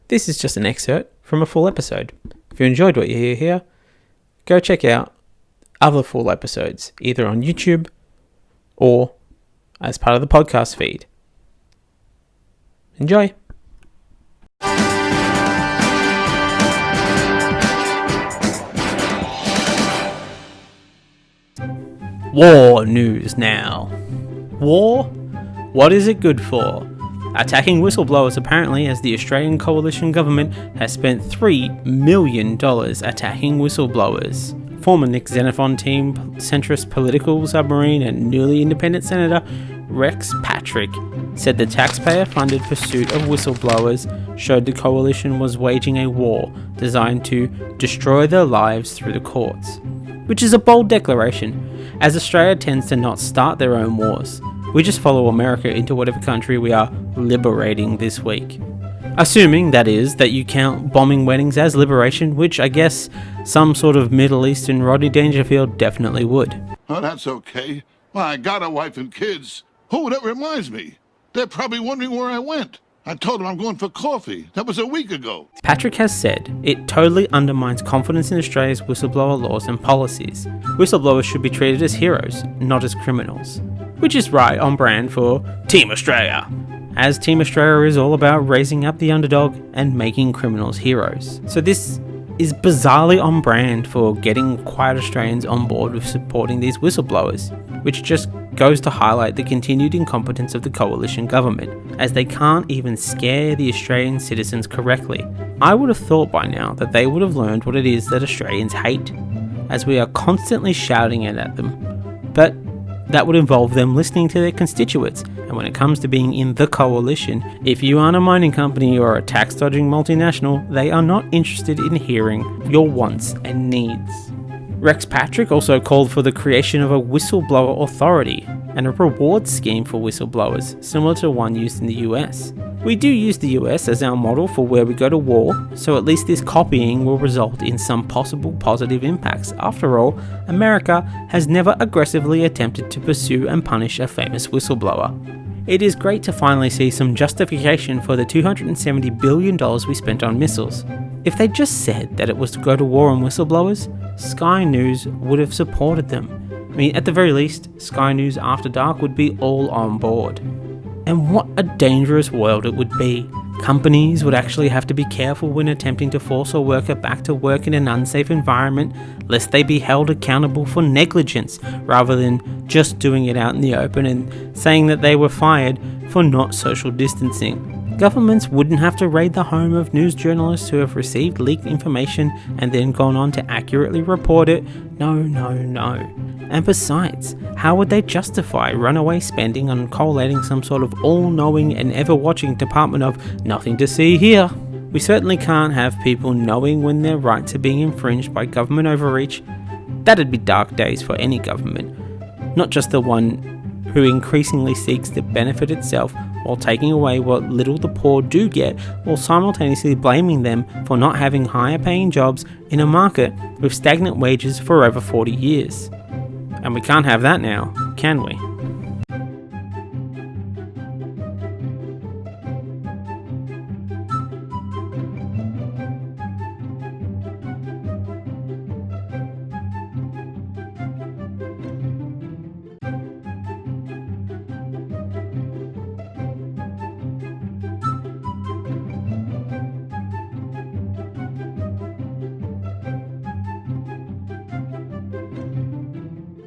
This is just an excerpt from a full episode. If you enjoyed what you hear here, go check out other full episodes, either on YouTube or as part of the podcast feed. Enjoy! War news now. War? What is it good for? Attacking whistleblowers apparently, as the Australian coalition government has spent $3 million attacking whistleblowers. Former Nick Xenophon team centrist political submarine and newly independent Senator Rex Patrick said the taxpayer-funded pursuit of whistleblowers showed the coalition was waging a war designed to destroy their lives through the courts. Which is a bold declaration, as Australia tends to not start their own wars. We just follow America into whatever country we are liberating this week. Assuming, that is, that you count bombing weddings as liberation, which I guess some sort of Middle Eastern Rodney Dangerfield definitely would. Oh, that's okay. Well, I got a wife and kids. Oh, that reminds me. They're probably wondering where I went. I told them I'm going for coffee. That was a week ago. Patrick has said it totally undermines confidence in Australia's whistleblower laws and policies. Whistleblowers should be treated as heroes, not as criminals. Which is right on brand for Team Australia, as Team Australia is all about raising up the underdog and making criminals heroes. So this is bizarrely on brand for getting quiet Australians on board with supporting these whistleblowers, which just goes to highlight the continued incompetence of the coalition government, as they can't even scare the Australian citizens correctly. I would have thought by now that they would have learned what it is that Australians hate, as we are constantly shouting it at them, but that would involve them listening to their constituents. And when it comes to being in the coalition, if you aren't a mining company or a tax-dodging multinational, they are not interested in hearing your wants and needs. Rex Patrick also called for the creation of a whistleblower authority and a reward scheme for whistleblowers, similar to one used in the US. We do use the US as our model for where we go to war, so at least this copying will result in some possible positive impacts. After all, America has never aggressively attempted to pursue and punish a famous whistleblower. It is great to finally see some justification for the $270 billion we spent on missiles. If they just said that it was to go to war on whistleblowers, Sky News would have supported them. I mean, at the very least, Sky News After Dark would be all on board. And what a dangerous world it would be. Companies would actually have to be careful when attempting to force a worker back to work in an unsafe environment, lest they be held accountable for negligence, rather than just doing it out in the open and saying that they were fired for not social distancing. Governments wouldn't have to raid the home of news journalists who have received leaked information and then gone on to accurately report it. No. And besides, how would they justify runaway spending on collating some sort of all-knowing and ever-watching department of nothing to see here? We certainly can't have people knowing when their rights are being infringed by government overreach. That'd be dark days for any government, not just the one who increasingly seeks to benefit itself while taking away what little the poor do get, while simultaneously blaming them for not having higher paying jobs in a market with stagnant wages for over 40 years. And we can't have that now, can we?